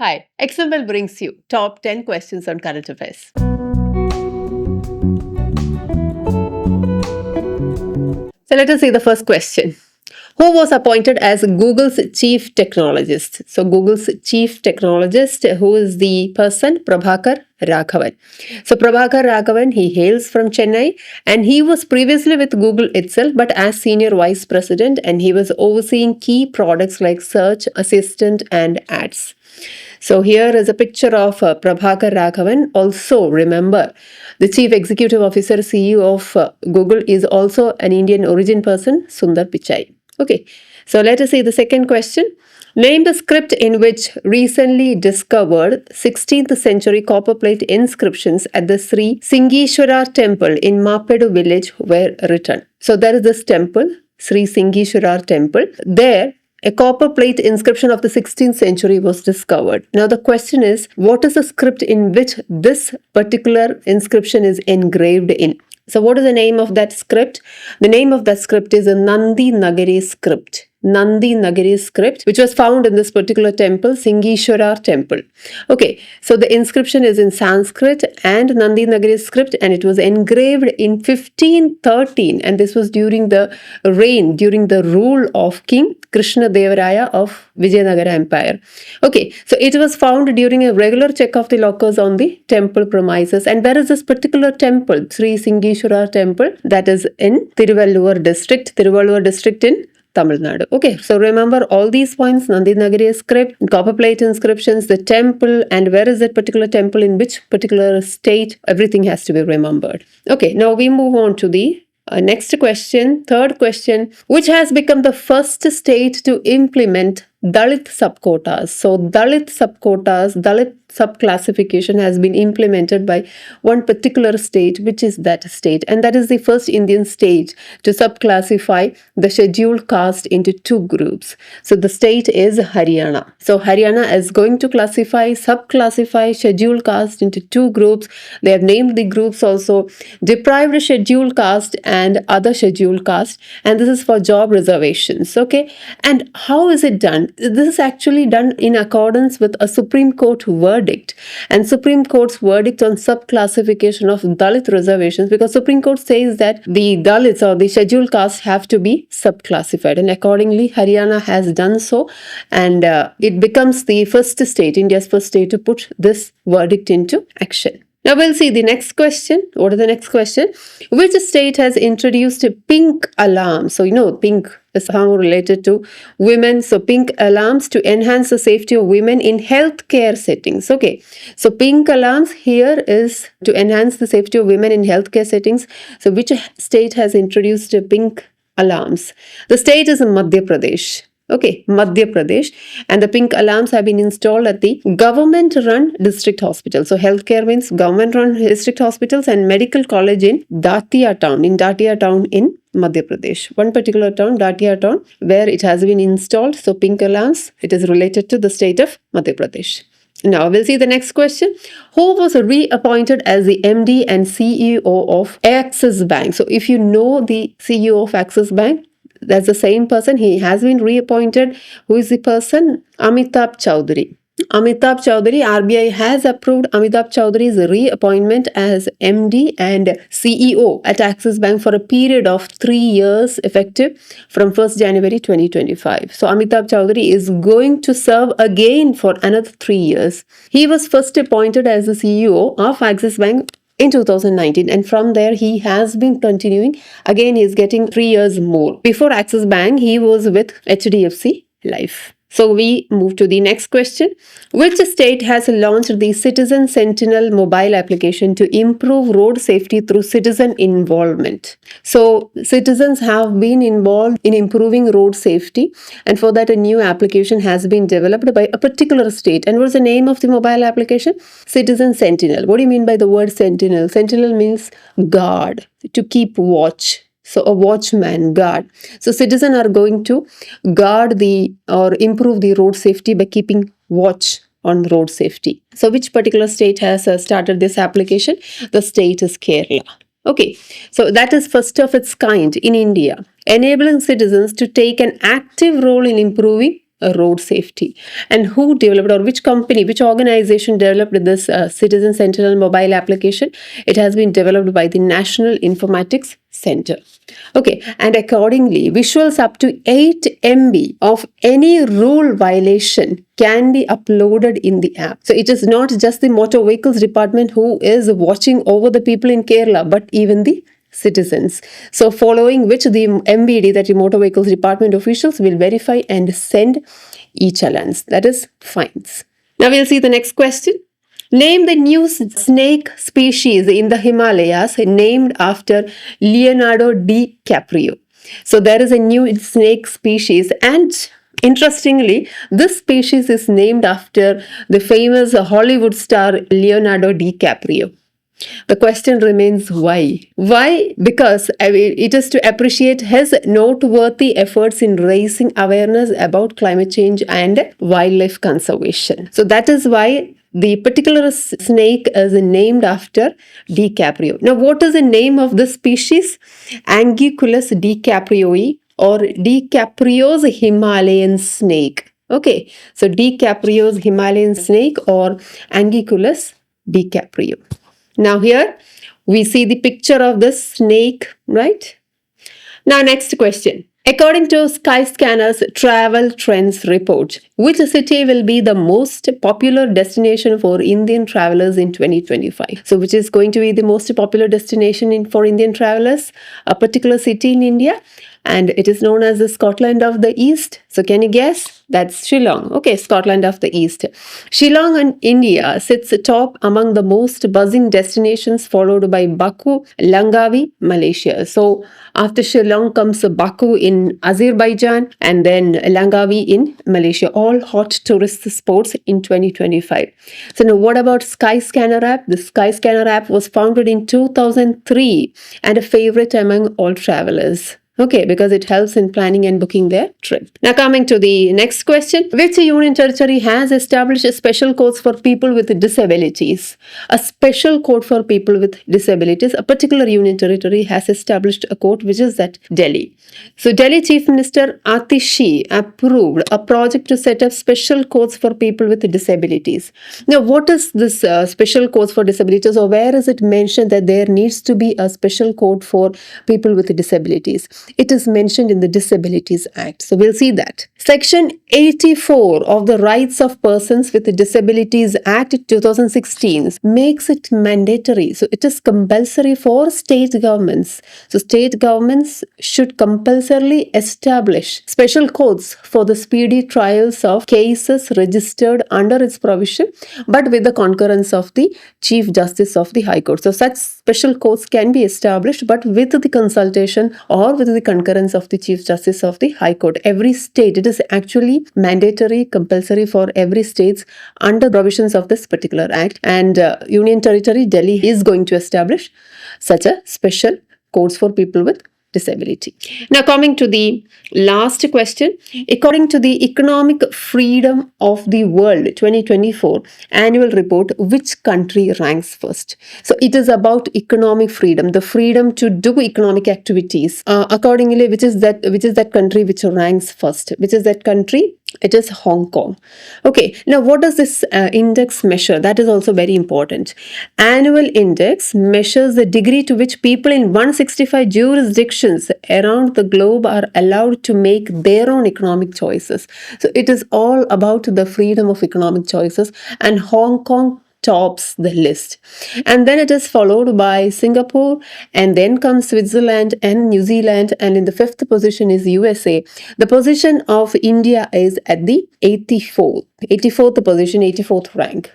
Hi, XML brings you top 10 questions on current affairs. So let us see the first question. Who was appointed as Google's chief technologist? So Google's chief technologist, who is the person? Prabhakar Raghavan. So Prabhakar Raghavan, he hails from Chennai and he was previously with Google itself, but as senior vice president, and he was overseeing key products like search, assistant and ads. So here is a picture of Prabhakar Raghavan. Also remember, the chief executive officer, CEO of Google is also an Indian origin person, Sundar Pichai. Okay, so let us see the second question. Name the script in which recently discovered 16th century copper plate inscriptions at the Sri Singeeswarar temple in Mappedu Village were written. So there is this temple, Sri Singeeswarar temple. There, a copper plate inscription of the 16th century was discovered. Now the question is, what is the script in which this particular inscription is engraved in? So what is the name of that script? The name of that script is a Nandi Nagari script. Nandi Nagari script, which was found in this particular temple, Singeeswarar temple. Okay, so the inscription is in Sanskrit and Nandi Nagari script, and it was engraved in 1513, and this was during the rule of King Krishna Devaraya of Vijayanagara Empire. Okay, so it was found during a regular check of the lockers on the temple premises. And where is this particular temple? Sri Singeeswarar temple, that is in Tiruvallur district in Tamil Nadu. Okay, so remember all these points: Nandi Nagari script, copper plate inscriptions, the temple, and where is that particular temple in which particular state. Everything has to be remembered. Okay, now we move on to the next question, third question. Which has become the first state to implement dalit sub-quotas? So dalit sub-quotas, dalit sub-classification has been implemented by one particular state. Which is that state? And that is the first Indian state to sub-classify the scheduled caste into two groups. So the state is Haryana. So Haryana is going to sub-classify scheduled caste into two groups. They have named the groups also deprived scheduled caste and other scheduled caste, and this is for job reservations. Okay, and how is it done? This is actually done in accordance with a Supreme Court verdict, and Supreme Court's verdict on sub-classification of Dalit reservations, because Supreme Court says that the Dalits or the scheduled caste have to be sub-classified, and accordingly Haryana has done so, and it becomes the first state, India's first state, to put this verdict into action. Now we'll see the next question. What is the next question? Which state has introduced a pink alarm? So pink is somehow related to women. So pink alarms to enhance the safety of women in healthcare settings. Okay, so pink alarms here is to enhance the safety of women in healthcare settings. So which state has introduced pink alarms? The state is Madhya Pradesh. Okay, Madhya Pradesh, and the pink alarms have been installed at the government-run district hospital. So healthcare means government-run district hospitals and medical college in Datia town in Madhya Pradesh. One particular town, Datia town, where it has been installed. So pink alarms, it is related to the state of Madhya Pradesh. Now we'll see the next question. Who was reappointed as the MD and CEO of Axis Bank? So if you know the CEO of Axis Bank, that's the same person. He has been reappointed. Who is the person? Amitabh Chaudhary. Amitabh Chaudhary, RBI has approved Amitabh Chaudhary's reappointment as MD and CEO at Axis Bank for a period of 3 years effective from 1st January 2025. So Amitabh Chaudhary is going to serve again for another 3 years. He was first appointed as the CEO of Axis Bank in 2019, and from there he has been continuing. Again, he is getting 3 years more. Before Axis Bank, he was with HDFC Life. So we move to the next question. Which state has launched the Citizen Sentinel Mobile application to improve road safety through citizen involvement? So citizens have been involved in improving road safety, and for that a new application has been developed by a particular state. And what's the name of the mobile application? Citizen Sentinel. What do you mean by the word sentinel? Sentinel means guard, to keep watch. So a watchman, guard. So citizens are going to guard or improve the road safety by keeping watch on road safety. So which particular state has started this application? The state is Kerala. Okay, so that is first of its kind in India, enabling citizens to take an active role in improving road safety. And who developed, or which company, which organization developed this Citizen Sentinel Mobile application? It has been developed by the National Informatics Center. Okay, and accordingly, visuals up to 8 MB of any rule violation can be uploaded in the app. So it is not just the motor vehicles department who is watching over the people in Kerala, but even the citizens. So following which the MVD, that the motor vehicles department officials, will verify and send e-challans, that is fines. Now we'll see the next question. Name the new snake species in the Himalayas named after Leonardo DiCaprio. So there is a new snake species, and interestingly, this species is named after the famous Hollywood star Leonardo DiCaprio. The question remains why? Why? Because it is to appreciate his noteworthy efforts in raising awareness about climate change and wildlife conservation. So that is why the particular snake is named after DiCaprio. Now, what is the name of this species? Anguillus dicaprioi, or DiCaprio's Himalayan snake. Okay, so DiCaprio's Himalayan snake, or Anguillus DiCaprio. Now here we see the picture of the snake, right? Now next question. According to Skyscanner's travel trends report, which city will be the most popular destination for Indian travelers in 2025? So which is going to be the most popular destination for Indian travelers? A particular city in India, and it is known as the Scotland of the East. So can you guess? That's Shillong. Okay, Scotland of the East. Shillong in India sits atop among the most buzzing destinations, followed by Baku, Langkawi, Malaysia. So after Shillong comes Baku in Azerbaijan, and then Langkawi in Malaysia. All hot tourist spots in 2025. So now what about Skyscanner app? The Skyscanner app was founded in 2003 and a favorite among all travelers. Okay, because it helps in planning and booking their trip. Now coming to the next question. Which union territory has established special codes for people with disabilities? A special code for people with disabilities. A particular union territory has established a code, which is that Delhi. So Delhi Chief Minister Atishi approved a project to set up special codes for people with disabilities. Now what is this special codes for disabilities, or where is it mentioned that there needs to be a special code for people with disabilities? It is mentioned in the Disabilities Act. So we'll see that. Section 84 of the Rights of Persons with Disabilities Act 2016 makes it mandatory. So it is compulsory for state governments. So state governments should compulsorily establish special codes for the speedy trials of cases registered under its provision, but with the concurrence of the Chief Justice of the High Court. So such special codes can be established, but with the consultation or with the concurrence of the Chief Justice of the High Court. Every state, it is actually mandatory, compulsory for every state under provisions of this particular act, and Union Territory Delhi is going to establish such a special codes for people with disability. Now coming to the last question. According to the Economic Freedom of the World 2024 annual report, which country ranks first? So it is about economic freedom, the freedom to do economic activities. Accordingly, which is that country which ranks first? Which is that country? It is Hong Kong. Okay, now what does this index measure? That is also very important. Annual index measures the degree to which people in 165 jurisdictions around the globe are allowed to make their own economic choices. So it is all about the freedom of economic choices, and Hong Kong tops the list. And then it is followed by Singapore, and then comes Switzerland and New Zealand, and in the fifth position is USA. The position of India is at the 84th position, 84th rank.